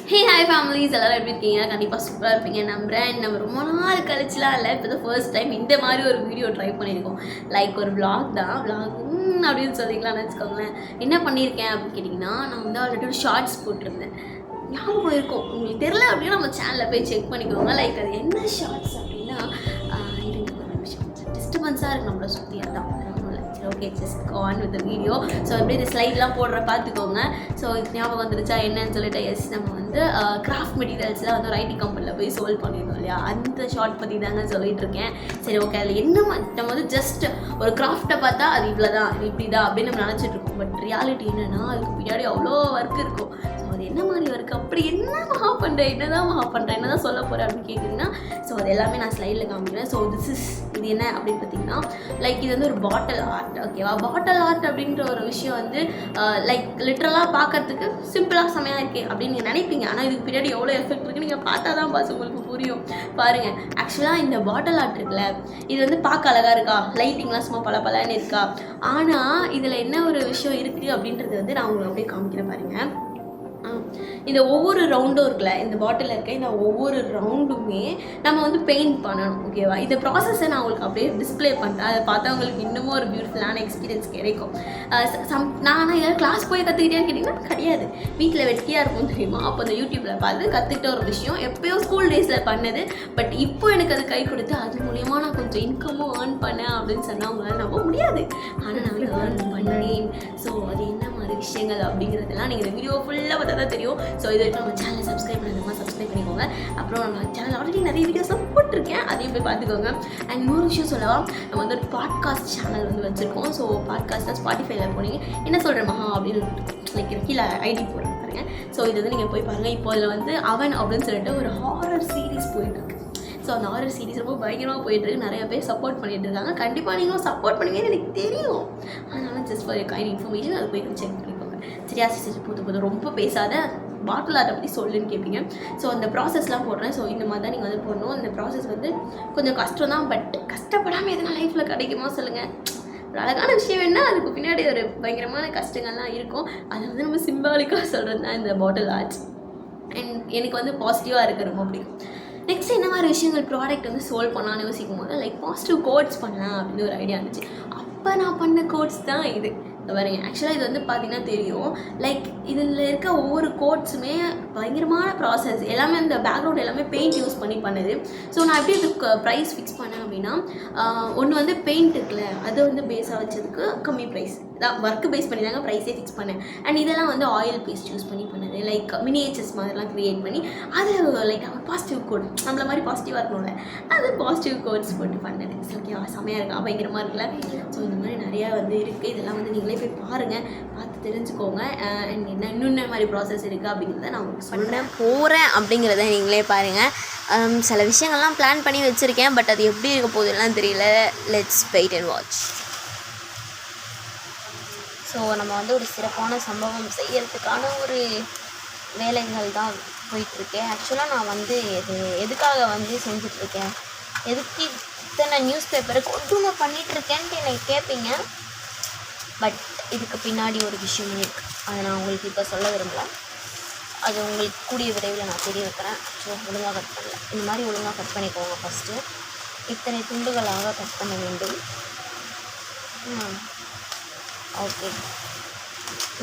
Hey hi families எல்லாரும் எப்படி இருக்கீங்க? கண்டிப்பாக சூப்பராக இருப்பீங்க நம்புறேன். நம்ம ரொம்ப நாள் கழிச்சுலாம் இல்லை, இப்போ தான் ஃபர்ஸ்ட் டைம் இந்த மாதிரி ஒரு வீடியோ ட்ரை பண்ணியிருக்கோம். லைக் ஒரு vlog தான் vlog அப்படின்னு சொல்லிக்கலாம்னு வச்சுக்கோங்களேன். என்ன பண்ணியிருக்கேன் அப்படின்னு கேட்டிங்கன்னா, நான் வந்து ஆல்ரெடி ஒரு ஷார்ட்ஸ் போட்டிருந்தேன். ஞாபகம் இருக்கும், உங்களுக்கு தெரில அப்படின்னா நம்ம சேனலில் போய் செக் பண்ணிக்கோங்க. லைக் அது என்ன ஷார்ட்ஸ் அப்படின்னா, இருங்க ஒரு நிமிஷம், டிஸ்டர்பன்ஸாக இருக்குது நம்மளை சுற்றி, அதான் okay just go on with video. So அப்படியே இந்த ஸ்லைட்லாம் போடுற பார்த்துக்கோங்க. ஸோ இது ஞாபகம் வந்துருச்சா என்னன்னு சொல்லிட்டு, எஸ் நம்ம வந்து கிராஃப்ட் மெட்டீரியல்ஸ்லாம் வந்து ஒரு ஐடி கம்பெனியில் போய் சோல்வ் பண்ணியிருந்தோம் இல்லையா, அந்த ஷார்ட் பற்றி தாங்க சொல்லிட்டு இருக்கேன். சரி ஓகே, அதில் என்ன நம்ம வந்து ஜஸ்ட் ஒரு கிராஃப்டை பார்த்தா அது இவ்வளோ தான், இது இப்படி தான் அப்படின்னு நம்ம நினச்சிட்டு இருக்கோம். பட் ரியாலிட்டி என்னென்னா அதுக்கு பின்னாடி அவ்வளோ ஒர்க் இருக்கும். ஸோ அது என்ன மாதிரி ஒர்க், அப்படி என்ன மகா பண்ணுறேன், என்ன தான் சொல்ல போகிறேன் அப்படின்னு கேட்குறீங்கன்னா, ஸோ அது எல்லாமே நான் ஸ்லைடில் காமிக்கிறேன். ஸோ இது என்ன அப்படின்னு பார்த்தீங்கன்னா, லைக் இது வந்து ஒரு பாட்டில் ஆர்ட். ஓகேவா, பாட்டில் ஆர்ட் அப்படின்ற ஒரு விஷயம் வந்து லைக் லிட்ரலாக பார்க்கறதுக்கு சிம்பிளாக செமையாக இருக்கே அப்படின்னு நீங்கள் நினைப்பீங்க. ஆனால் இதுக்கு பின்னாடி எவ்வளோ எஃபெக்ட் இருக்குது நீங்கள் பார்த்தா தான் பாஸ் உங்களுக்கு புரியும். பாருங்கள், ஆக்சுவலாக இந்த பாட்டில் ஆர்ட் இருக்குல்ல, இது வந்து பார்க்க அழகாக இருக்கா, லைட்டிங்லாம் சும்மா பலன்னு இருக்கா. ஆனால் இதில் என்ன ஒரு விஷயம் இருக்குது அப்படின்றது வந்து நான் உங்களுக்கு அப்படியே காமிக்கிறேன் பாருங்கள். இந்த ஒவ்வொரு ரவுண்டும் இருக்குல்ல, இந்த பாட்டிலில் இருக்க இந்த ஒவ்வொரு ரவுண்டுமே நம்ம வந்து பெயிண்ட் பண்ணணும். ஓகேவா, இந்த ப்ராசஸை நான் உங்களுக்கு அப்படியே டிஸ்பிளே பண்ணுறேன். அதை பார்த்தா உங்களுக்கு இன்னமும் ஒரு பியூட்டிஃபுல்லான எக்ஸ்பீரியன்ஸ் கிடைக்கும். நான் இதெல்லாம் கிளாஸ் போய் கற்றுக்கிட்டேன்னு கேட்டிங்கன்னா கிடையாது, வீட்டில் வெட்டியாக இருக்கும் தெரியுமா. அப்போ அந்த யூடியூப்பில் பார்த்து கற்றுக்கிட்ட ஒரு விஷயம், எப்போயோ ஸ்கூல் டேஸில் பண்ணது. பட் இப்போ எனக்கு அது கை கொடுத்து அது மூலியமாக நான் கொஞ்சம் இன்கமும் ஏர்ன் பண்ணேன் அப்படின்னு சொன்னால் அவங்களால நம்ப முடியாது. ஆனால் நான் ஏர்ன் பண்ணேன். ஸோ அது என்ன மாதிரி விஷயங்கள் அப்படிங்கிறதெல்லாம் நீங்கள் இந்த வீடியோ ஃபுல்லாக பார்த்தா தான் தெரியும். ஸோ இது வரைக்கும் நம்ம சேனலை சப்ஸ்கிரைப் பண்ணாதவங்க சப்ஸ்கிரைப் பண்ணிக்கோங்க. அப்புறம் நம்ம சேனல் ஆல்ரெடி நிறைய வீடியோஸ்லாம் போட்டிருக்கேன், அதையும் போய் பார்த்துக்கோங்க. அண்ட் இன்னொரு விஷயம் சொல்லலாம், நம்ம வந்து ஒரு பாட்காஸ்ட் சேனல் வந்து வச்சுருக்கோம். ஸோ பாட்காஸ்ட்டாக ஸ்பாட்டிஃபைல போனீங்க, என்ன சொல்கிறேன் மகா அப்படின்னு லைக் கீழே ஐடி போடுறேன் பாருங்க. ஸோ இது வந்து நீங்கள் போய் பாருங்கள். இப்போ இதில் வந்து அவன் அப்படின்னு சொல்லிட்டு ஒரு ஹாரர் சீரீஸ் போயிட்டுருக்கு. ஸோ அந்த ஹாரர் சீரிஸ் ரொம்ப பயங்கரமாக போயிட்டுருக்கு. நிறைய பேர் சப்போர்ட் பண்ணிட்டு இருக்காங்க. கண்டிப்பாக நீங்களும் சப்போர்ட் பண்ணுவீங்கன்னு எனக்கு தெரியும். அதனால ஜஸ்ட் ஃபார் கைண்ட் இன்ஃபர்மேஷன் அதை போய் செக் பண்ணிக்கோங்க. சரியா சிஸ்டர், போதும் ரொம்ப பேசாத, பாட்டில் ஆர்ட்டை பற்றி சொல்லுன்னு கேட்பீங்க. ஸோ அந்த ப்ராசஸ்லாம் போடுறேன். ஸோ இந்த மாதிரி தான் நீங்கள் வந்து போடணும். அந்த ப்ராசஸ் வந்து கொஞ்சம் கஷ்டம் தான். பட் கஷ்டப்படாமல் எதனா லைஃப்பில் கிடைக்குமா சொல்லுங்கள். ஒரு அழகான விஷயம் என்ன, அதுக்கு பின்னாடி ஒரு பயங்கரமான கஷ்டங்கள்லாம் இருக்கும். அதை வந்து நம்ம சிம்பாலிக்காக சொல்கிறது தான் இந்த பாட்டில் ஆர்ட்ஸ். அண்ட் எனக்கு வந்து பாசிட்டிவாக இருக்க ரொம்ப பிடிக்கும். நெக்ஸ்ட் என்ன மாதிரி விஷயங்கள் ப்ராடக்ட் வந்து சோல்வ் பண்ணலான்னு யோசிக்கும் போது லைக் பாசிட்டிவ் கோட்ஸ் பண்ணலாம் அப்படின்னு ஒரு ஐடியா இருந்துச்சு. அப்போ நான் பண்ண கோட்ஸ் தான் இது பாருங்க. ஆக்சுவலாக இது வந்து பார்த்தீங்கன்னா தெரியும், லைக் இதில் இருக்க ஒவ்வொரு கோட்ஸுமே பயங்கரமான ப்ராசஸ். எல்லாமே அந்த பேக்ரவுண்ட் எல்லாமே பெயிண்ட் யூஸ் பண்ணி பண்ணுது. ஸோ நான் எப்படி இதுக்கு ப்ரைஸ் ஃபிக்ஸ் பண்ணேன் அப்படின்னா, ஒன்று வந்து பெயிண்ட் இருக்குல்ல, அதை வந்து பேஸாக வச்சதுக்கு கம்மி ப்ரைஸ் தான், ஒர்க்கு பேஸ் பண்ணி தாங்க ப்ரைஸே ஃபிக்ஸ் பண்ணேன். அண்ட் இதெல்லாம் வந்து ஆயில் பேஸ்ட் யூஸ் பண்ணி பண்ணது, லைக் மினியேச்சர்ஸ் மாதிரிலாம் க்ரியேட் பண்ணி அதில் லைக் பாசிட்டிவ் கோட், நம்மள மாதிரி பாசிட்டிவாக இருக்கணும்ல, அது பாசிட்டிவ் கோட்ஸ் போட்டு பண்ணது. ஓகேவா, செமையாக இருக்கா, பயங்கரமாக இருக்குல்ல. ஸோ இந்த மாதிரி நிறையா வந்து இருக்குது. இதெல்லாம் வந்து நீங்களே போய் பாருங்கள், பார்த்து தெரிஞ்சுக்கோங்க. அண்ட் இன்னொன்று மாதிரி ப்ராசஸ் இருக்குது அப்படிங்கிறத நான் உங்களுக்கு சொன்னேன் போகிறேன் அப்படிங்கிறத நீங்களே பாருங்கள். சில விஷயங்கள்லாம் பிளான் பண்ணி வச்சுருக்கேன், பட் அது எப்படி இருக்க போகுதுலாம் தெரியல. Let's wait and watch. So நம்ம வந்து ஒரு சிறப்பான சம்பவம் செய்யறதுக்கான ஒரு வேலைகள் தான் போயிட்டுருக்கேன். ஆக்சுவலாக நான் வந்து எதுக்காக வந்து செஞ்சிட்ருக்கேன், எதுக்கு இத்தனை நியூஸ் பேப்பரை கொண்டு பண்ணிகிட்ருக்கேன்ட்டு எனக்கு கேட்பீங்க. பட் இதுக்கு பின்னாடி ஒரு விஷயம் இருக்குது, அதை நான் உங்களுக்கு இப்போ சொல்ல விரும்பல. அது உங்களுக்கு கூடிய விரைவில் நான் தெரிய வைக்கிறேன். ஸோ ஒழுங்காக கட் பண்ணல, இந்த மாதிரி ஒழுங்காக கட் பண்ணிக்கோங்க. ஃபஸ்ட்டு இத்தனை துண்டுகளாக கட் பண்ண வேண்டும். ஓகே,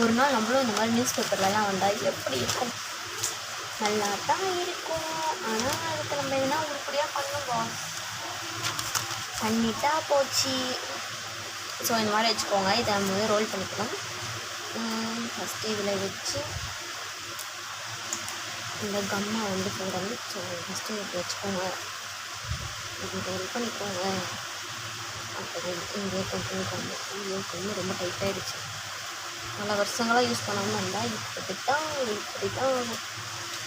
ஒரு நாள் நம்மளும் இந்த மாதிரி நியூஸ் பேப்பர்லலாம் வந்தால் எப்படி இருக்கும், நல்லா தான் இருக்கும். ஆனால் அதுக்கு நம்ம எதுனா உருப்படியாக பண்ணுவோம், பண்ணிட்டா போச்சு. ஸோ இந்த மாதிரி வச்சுக்கோங்க. இதை நம்ம வந்து ரோல் பண்ணிக்கலாம். ஃபஸ்ட்டு இதில் வச்சு இந்த கம்மை வந்து போடணும். ஸோ ஃபஸ்ட்டு இப்படி வச்சுக்கோங்க, இப்படி ரோல் பண்ணிக்கோங்க. அப்புறம் இங்கே கொஞ்சம் கம்மு ரொம்ப டைட்டாகிடுச்சு. பல வருஷங்களாக யூஸ் பண்ணாமல் இருந்தால் இப்படி தான் ஆகும்.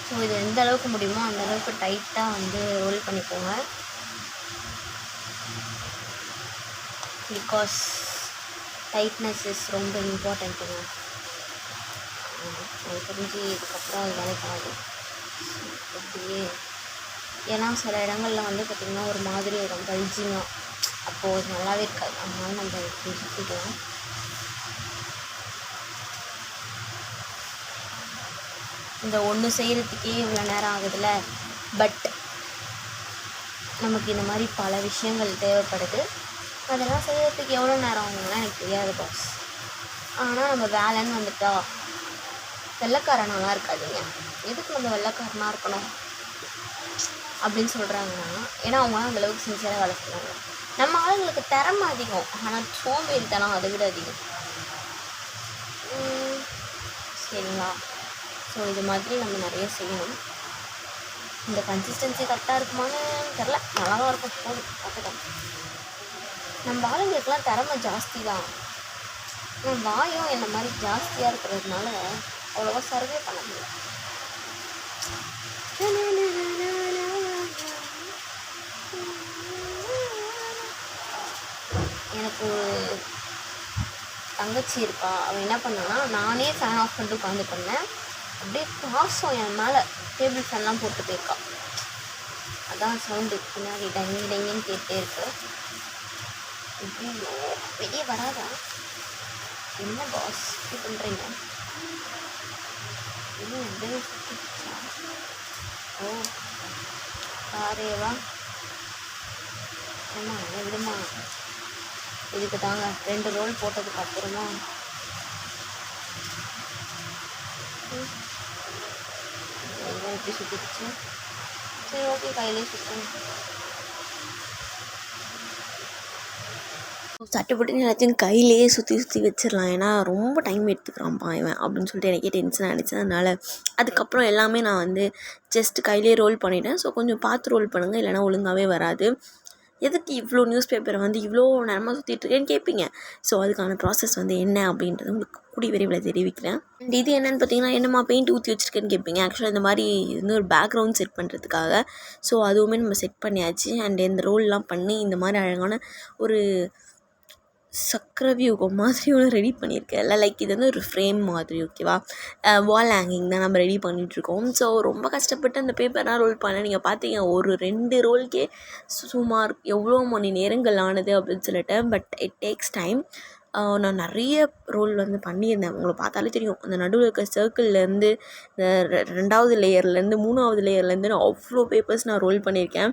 ஸோ இது எந்த அளவுக்கு முடியுமோ அந்த அளவுக்கு டைட்டாக வந்து ரோல் பண்ணிக்கோங்க. பிகாஸ் டைட்னஸ் இஸ் ரொம்ப இம்பார்ட்டண்ட்டுங்க. அது தெரிஞ்சு இதுக்கப்புறம் அது வேலைக்காது அப்படியே. ஏன்னா சில இடங்களில் வந்து பார்த்திங்கன்னா ஒரு மாதிரி ஒரு பல்ஜிங்காக, அப்போது அது நல்லாவே இருக்காது. அதனால நம்ம இப்படி சுற்றிக்கலாம். இந்த ஒன்று செய்கிறதுக்கே இவ்வளோ நேரம் ஆகுதுல்ல. பட் நமக்கு இந்த மாதிரி பல விஷயங்கள் தேவைப்படுது. அதெல்லாம் செய்கிறதுக்கு எவ்வளோ நேரம் ஆகுங்கன்னா எனக்கு தெரியாது பாஸ். ஆனால் நம்ம வேலைன்னு வந்துட்டா வெள்ளைக்காரனாலாம் இருக்காதுங்க. எதுக்கு நம்ம வெள்ளைக்காரனாக இருக்கணும் அப்படின்னு சொல்கிறாங்கன்னா, ஏன்னா அவங்களாம் அந்தளவுக்கு சின்சியராக வேலை செய்கிறாங்க. நம்ம ஆளுங்களுக்கு திறமை அதிகம், ஆனால் சோம்பேறித்தனம் அதை விட அதிகம். சரிங்களா? ஸோ இது மாதிரி நம்ம நிறைய செய்யணும். இந்த கன்சிஸ்டன்சி கரெக்டாக இருக்குமான்னு தெரில, நல்லா தான் இருக்கும். போதும் பார்த்துக்கலாம். நம்ம ஆளுங்களுக்கெல்லாம் திறமை ஜாஸ்தி தான். வாயும் என்ன மாதிரி ஜாஸ்தியாக இருக்கிறதுனால அவ்வளோவா சர்வே பண்ண முடியல. எனக்கு ஒரு தங்கச்சி இருக்கா. அவன் என்ன பண்ணான்னா, நானே ஃபேன் ஆஃப் பண்ணிட்டு உட்காந்து பண்ணேன். அப்படியே பாசம் என் மேலே டேபிள் ஃபேன்லாம் போட்டு போயிருக்கா. அதான் சவுண்டு பின்னாடி டங்கி டங்கின்னு கேட்டே இருக்கு. ஐயோ வெளியே வராதா? என்ன பாஸ் இப்படி பண்ணுறீங்க? இன்னும் எந்த ஓ காரேவா? ஏம்மா என்ன விடுமா, இதுக்கு தாங்க 2 ரோல் போட்டதுக்கு அப்புறமா எப்படி சுற்றிடுச்சு. சரி ஓகே, கையிலே சுற்றணும். சட்டுப்பட்டு எல்லாத்தையும் கையிலேயே சுற்றி வச்சிடலாம். ஏன்னா ரொம்ப டைம் எடுத்துக்கிறான்ப்பா இவன் அப்படின்னு சொல்லிட்டு எனக்கே டென்ஷன் ஆகிடுச்சு. அதனால் அதுக்கப்புறம் எல்லாமே நான் வந்து ஜஸ்ட் கையிலே ரோல் பண்ணிட்டேன். ஸோ கொஞ்சம் பார்த்து ரோல் பண்ணுங்கள், இல்லைனா ஒழுங்காகவே வராது. எதுக்கு இவ்வளோ நியூஸ் பேப்பரை வந்து இவ்வளோ நேரமாக சுற்றிட்டுருக்கேன்னு கேட்பீங்க. ஸோ அதுக்கான ப்ராசஸ் வந்து என்ன அப்படின்றது உங்களுக்கு கூடிய விரைவில் தெரிவிக்கிறேன். அண்ட் இது என்னென்னு பார்த்தீங்கன்னா, என்னம்மா பெயிண்ட் ஊற்றி வச்சுருக்கேன்னு கேட்பீங்க. ஆக்சுவலாக இந்த மாதிரி வந்து ஒரு பேக்ரவுண்ட் செட் பண்ணுறதுக்காக. ஸோ அதுவுமே நம்ம செட் பண்ணியாச்சு. அண்ட் இந்த ரோல்லாம் பண்ணி இந்த மாதிரி அழகான ஒரு சக்கரவியூகம் மாதிரி ஒன்று ரெடி பண்ணியிருக்கேன்ல. லைக் இது வந்து ஒரு ஃப்ரேம் மாதிரி, ஓகேவா? வால் ஹேங்கிங் தான் நம்ம ரெடி பண்ணிகிட்ருக்கோம். ஸோ ரொம்ப கஷ்டப்பட்டு அந்த பேப்பர்லாம் ரோல் பண்ண நீங்கள் பார்த்தீங்க, ஒரு 2 ரோல்கே சுமார் எவ்வளோ மணி நேரங்கள் ஆனது அப்படின்னு சொல்லிட்டு. But it takes time. நான் நிறைய ரோல் வந்து பண்ணியிருந்தேன். உங்களை பார்த்தாலே தெரியும். அந்த நடுவில் இருக்க சர்க்கிள்லேருந்து இந்த 2வது லேயர்லேருந்து 3வது லேயர்லேருந்து நான் அவ்வளோ பேப்பர்ஸ் நான் ரோல் பண்ணியிருக்கேன்.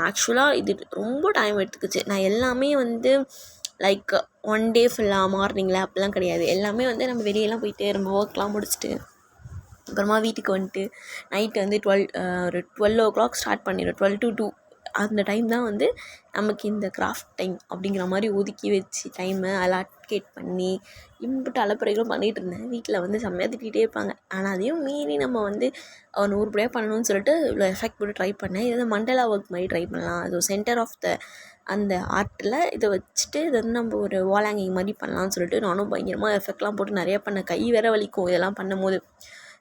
ஆக்சுவலாக இது ரொம்ப டைம் எடுத்துக்கிச்சு. நான் எல்லாமே வந்து லைக் 1 டே ஃபுல்லாக மார்னிங்கில் அப்படிலாம் கிடையாது. எல்லாமே வந்து நம்ம வெளியெல்லாம் போயிட்டு நம்ம ஒர்க்லாம் முடிச்சுட்டு அப்புறமா வீட்டுக்கு வந்துட்டு நைட்டு வந்து ஒரு 12 ஸ்டார்ட் பண்ணிடுவேன். 12 to 2 அந்த டைம் தான் வந்து நமக்கு இந்த கிராஃப்ட் டைம் அப்படிங்கிற மாதிரி ஒதுக்கி வச்சு டைமை அலாக்கேட் பண்ணி இம்புட்டு அலப்பறைகளும் பண்ணிகிட்டு இருந்தேன். வீட்டில் வந்து செம்மையாக திட்டிகிட்டே இருப்பாங்க. ஆனால் அதையும் மீறி நம்ம வந்து 100 பண்ணணும்னு சொல்லிட்டு இவ்வளோ எஃபெக்ட் போட்டு ட்ரை பண்ணேன். இது வந்து மண்டலா ஒர்க் மாதிரி ட்ரை பண்ணலாம். அது சென்டர் ஆஃப் த அந்த ஆர்ட்டில் இதை வச்சுட்டு இதை வந்து நம்ம ஒரு வால் ஹேங்கிங் மாதிரி பண்ணலாம்னு சொல்லிட்டு நானும் பயங்கரமாக எஃபெக்ட்லாம் போட்டு நிறையா பண்ணேன். கை வேற வலிக்கும் இதெல்லாம் பண்ணும்போது.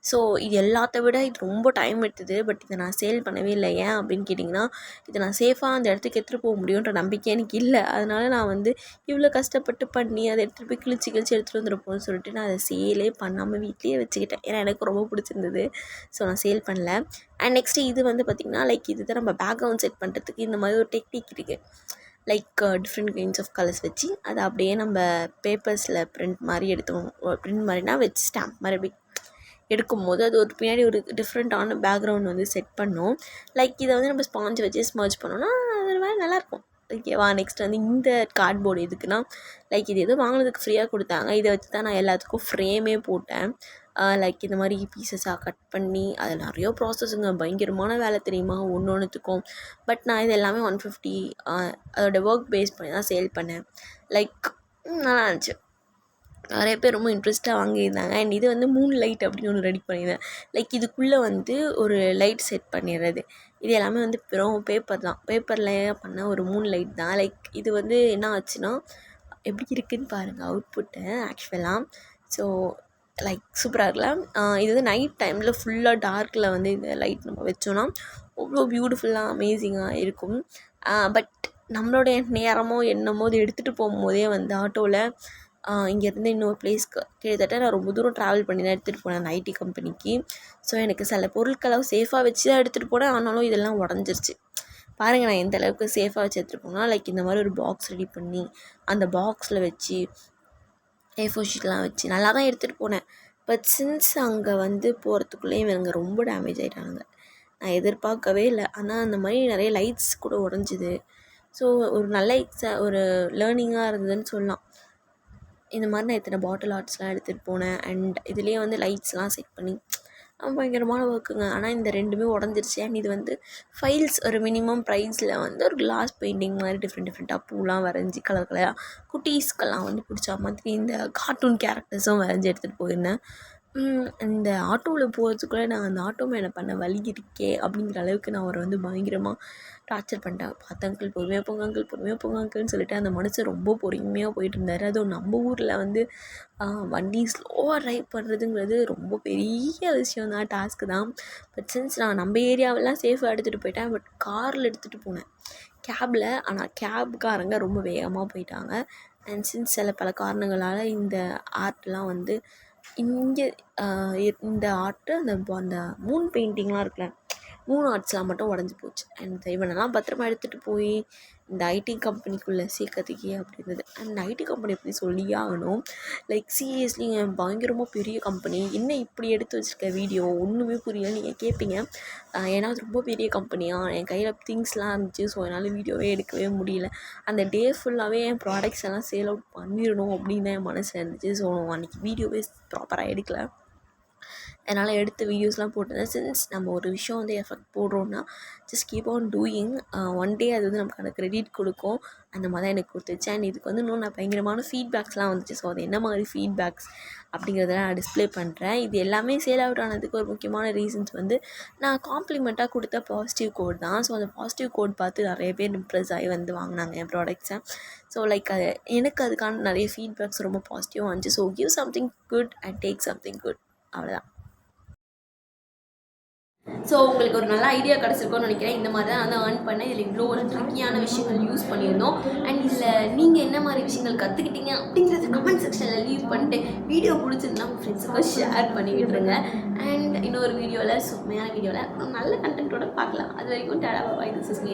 ஸோ இது எல்லாத்த விட இது ரொம்ப டைம் எடுத்தது. பட் இதை நான் சேல் பண்ணவே இல்லை. ஏன் அப்படின்னு கேட்டிங்கன்னா, இதை நான் சேஃபாக அந்த இடத்துக்கு எடுத்துகிட்டு போக முடியுன்ற நம்பிக்கை எனக்கு இல்லை. அதனால நான் வந்து இவ்வளோ கஷ்டப்பட்டு பண்ணி அதை எடுத்துகிட்டு போய் கிழிச்சு எடுத்துகிட்டு வந்துருப்போம்னு சொல்லிட்டு நான் அதை சேலே பண்ணாமல் வீட்லேயே வச்சுக்கிட்டேன். ஏன்னா எனக்கு ரொம்ப பிடிச்சிருந்தது. ஸோ நான் சேல் பண்ணல. அண்ட் நெக்ஸ்ட்டு இது வந்து பார்த்திங்கன்னா, லைக் இது தான் நம்ம பேக்ரவுண்ட் செட் பண்ணுறதுக்கு இந்த மாதிரி ஒரு டெக்னிக் இருக்குது. Like different kinds of colours வச்சு அதை அப்படியே நம்ம பேப்பர்ஸில் பிரிண்ட் மாதிரி எடுத்தோம். பிரிண்ட் மாதிரினா வச்சு ஸ்டாம்ப் மாதிரி அப்படி எடுக்கும்போது அது ஒரு பின்னாடி ஒரு டிஃப்ரெண்ட்டான பேக்ரவுண்ட் வந்து செட் பண்ணோம். லைக் இதை வந்து நம்ம ஸ்பாஞ்ச் வச்சு ஸ்மர்ஜ் பண்ணோன்னா அது மாதிரி நல்லாயிருக்கும். ஓகேவா? நெக்ஸ்ட் வந்து இந்த கார்ட்போர்டு எதுக்குன்னா, லைக் இது எதுவும் வாங்கினதுக்கு ஃப்ரீயாக கொடுத்தாங்க. இதை வச்சு தான் நான் எல்லாத்துக்கும் ஃப்ரேமே போட்டேன். லைக் இந்த மாதிரி பீசஸாக கட் பண்ணி அதில் நிறைய ப்ராசஸுங்க, பயங்கரமான வேலை தெரியுமா ஒன்றுத்துக்கும். பட் நான் இது எல்லாமே 150 அதோடய ஒர்க் பேஸ் பண்ணி தான் சேல் பண்ணேன். லைக் நல்லா இருந்துச்சு. நிறைய பேர் ரொம்ப இன்ட்ரெஸ்ட்டாக வாங்கியிருந்தாங்க. அண்ட் இது வந்து மூன் லைட் அப்படின்னு ஒன்று ரெடி பண்ணியிருந்தேன். லைக் இதுக்குள்ளே வந்து ஒரு லைட் செட் பண்ணிடுறது. இது எல்லாமே வந்து வெறும் பேப்பர் தான். பேப்பரில் பண்ண ஒரு மூன் லைட் தான். லைக் இது வந்து என்ன ஆச்சுன்னா, எப்படி இருக்குதுன்னு பாருங்கள் அவுட்புட்டு ஆக்சுவலாக. ஸோ லைக் சூப்பராக இருக்கலாம். இது வந்து நைட் டைமில் ஃபுல்லாக டார்க்கில் வந்து இந்த லைட் நம்ம வச்சோன்னா அவ்வளோ பியூட்டிஃபுல்லாக அமேசிங்காக இருக்கும். பட் நம்மளுடைய நேரமோ என்னமோ இது எடுத்துகிட்டு போகும்போதே வந்து ஆட்டோவில் இங்கேருந்து இன்னொரு பிளேஸ்க்கு கிட்டத்தட்ட நான் ரொம்ப தூரம் ட்ராவல் பண்ணி தான் எடுத்துகிட்டு போனேன் அந்த ஐடி கம்பெனிக்கு. ஸோ எனக்கு சில பொருட்களை சேஃபாக வச்சு தான் எடுத்துகிட்டு போனேன். ஆனாலும் இதெல்லாம் உடஞ்சிருச்சு. பாருங்கள் நான் எந்த அளவுக்கு சேஃபாக வச்சு எடுத்துகிட்டு போனால், லைக் இந்த மாதிரி ஒரு பாக்ஸ் ரெடி பண்ணி அந்த பாக்ஸில் வச்சு A4 ஷீட்லாம் வச்சு நல்லா தான் எடுத்துகிட்டு போனேன். பட் சின்ஸ் அங்கே வந்து போகிறதுக்குள்ளேயே இவங்க ரொம்ப டேமேஜ் ஆகிட்டானுங்க. நான் எதிர்பார்க்கவே இல்லை. ஆனால் அந்த மாதிரி நிறைய லைட்ஸ் கூட உடஞ்சிது. ஸோ ஒரு நல்ல ஒரு லேர்னிங்காக இருந்ததுன்னு சொல்லலாம். இந்த மாதிரி நான் இத்தனை பாட்டில் ஆர்ட்ஸ்லாம் எடுத்துகிட்டு போனேன். அண்ட் இதுலேயே வந்து லைட்ஸ்லாம் செட் பண்ணி பயங்கரமான ஒர்க்குங்க. ஆனால் இந்த 2மே உடஞ்சிருச்சு. அண்ட் இது வந்து ஃபைல்ஸ் ஒரு மினிமம் ப்ரைஸில் வந்து ஒரு கிளாஸ் பெயிண்டிங் மாதிரி டிஃப்ரெண்ட்டாக பூலாம் வரைஞ்சி கலர் கலராக குட்டீஸ்க்கெல்லாம் வந்து பிடிச்ச மாதிரி இந்த கார்ட்டூன் கேரக்டர்ஸும் வரைஞ்சி எடுத்துகிட்டு போயிருந்தேன். இந்த ஆட்டோவில் போகிறதுக்குள்ளே நான் அந்த ஆட்டோ மேலே பண்ண வலி இருக்கே அப்படிங்கிற அளவுக்கு நான் அவரை வந்து பயங்கரமாக டார்ச்சர் பண்ணிட்டேன். பார்த்து அங்கிள் பொறுமையாக போங்க அங்கிள், பொறுமையாக போங்க அங்கிள்னு சொல்லிட்டு அந்த மனுஷன் ரொம்ப பொறுமையாக போயிட்டு இருந்தார். அதுவும் நம்ம ஊரில் வந்து வண்டி ஸ்லோவாக ட்ரைவ் பண்ணுறதுங்கிறது ரொம்ப பெரிய விஷயம் தான், டாஸ்க்கு தான். பட் சின்ஸ் நான் நம்ம ஏரியாவெல்லாம் சேஃபாக எடுத்துகிட்டு போயிட்டேன். பட் காரில் எடுத்துகிட்டு போனேன், கேபில். ஆனால் கேப்காரங்க ரொம்ப வேகமாக போயிட்டாங்க. அண்ட் சின்ஸ் பல காரணங்களால் இந்த ஆர்ட்லாம் வந்து இங்கே இந்த ஆர்ட்டு அந்த மூன் பெயிண்டிங்லாம் இருக்குல்ல, மூன் ஆர்ட்ஸ்லாம் மட்டும் உடஞ்சி போச்சு. அண்ட் இவனெல்லாம் பத்திரமா எடுத்துகிட்டு போய் இந்த ஐடி கம்பெனிக்குள்ளே சேர்க்கறதுக்கே அப்படி இருந்தது. அண்ட் ஐடி கம்பெனி எப்படி சொல்லியே ஆகணும். லைக் சீரியஸ்லி பயங்கரமாக பெரிய கம்பெனி, என்ன இப்படி எடுத்து வச்சுருக்க வீடியோ ஒன்றுமே புரியல நீங்கள் கேட்பீங்க. ஏன்னா அது ரொம்ப பெரிய கம்பெனியாக என் கையில் திங்ஸ்லாம் இருந்துச்சு. ஸோ என்னால் வீடியோவே எடுக்கவே முடியல. அந்த டே ஃபுல்லாகவே என் ப்ராடக்ட்ஸ் எல்லாம் சேல் அவுட் பண்ணிடணும் அப்படின்னு தான் என் மனசில் இருந்துச்சு. ஸோ அன்றைக்கி வீடியோவே ப்ராப்பராக எடுக்கலை. என்னால் எடுத்த வீடியோஸ்லாம் போட்டிருந்தேன். சின்ஸ் நம்ம ஒரு விஷயம் வந்து எஃபெக்ட் போடுறோன்னா just keep on doing. One day அது வந்து நமக்கான க்ரெடிட் கொடுக்கும். அந்த மாதிரி தான் எனக்கு கொடுத்துச்சு. அண்ட் இதுக்கு வந்து இன்னும் நான் பயங்கரமான ஃபீட்பேக்ஸ்லாம் வந்துச்சு. ஸோ அது என்ன மாதிரி ஃபீட்பேக்ஸ் அப்படிங்கிறதெல்லாம் நான் டிஸ்பிளே பண்ணுறேன். இது எல்லாமே சேல் அவுட் ஆனதுக்கு ஒரு முக்கியமான ரீசன்ஸ் வந்து நான் காம்ப்ளிமெண்ட்டாக கொடுத்த பாசிட்டிவ் கோட் தான். ஸோ அந்த பாசிட்டிவ் கோட் பார்த்து நிறைய பேர் இம்ப்ரெஸ் ஆகி வந்து வாங்கினாங்க என் ப்ராடக்ட்ஸை. ஸோ லைக் எனக்கு அதுக்கான நிறைய ஃபீட்பேக்ஸ் ரொம்ப பாசிட்டிவாக வந்துச்சு. So give something good and take something good, அவ்வளோதான். ஸோ உங்களுக்கு ஒரு நல்ல ஐடியா கிடச்சிருக்கோன்னு நினைக்கிறேன். இந்த மாதிரி தான் வந்து ஏர்ன் பண்ணேன். இதில் இவ்வளோ ஒரு ட்ரிக்கியான விஷயங்கள் யூஸ் பண்ணியிருந்தோம். அண்ட் இதில் நீங்கள் என்ன மாதிரி விஷயங்கள் கற்றுக்கிட்டீங்க அப்படிங்கிறத கமெண்ட் செக்ஷனில் லீவ் பண்ணிட்டு வீடியோ பிடிச்சிருந்தா உங்கள் ஃப்ரெண்ட்ஸுக்கு ஷேர் பண்ணி விட்டுருங்க. அண்ட் இன்னொரு வீடியோவில் சுமையான வீடியோவில் நல்ல கண்டென்ட்டோட பார்க்கலாம். அது வரைக்கும் tata bye, this is me.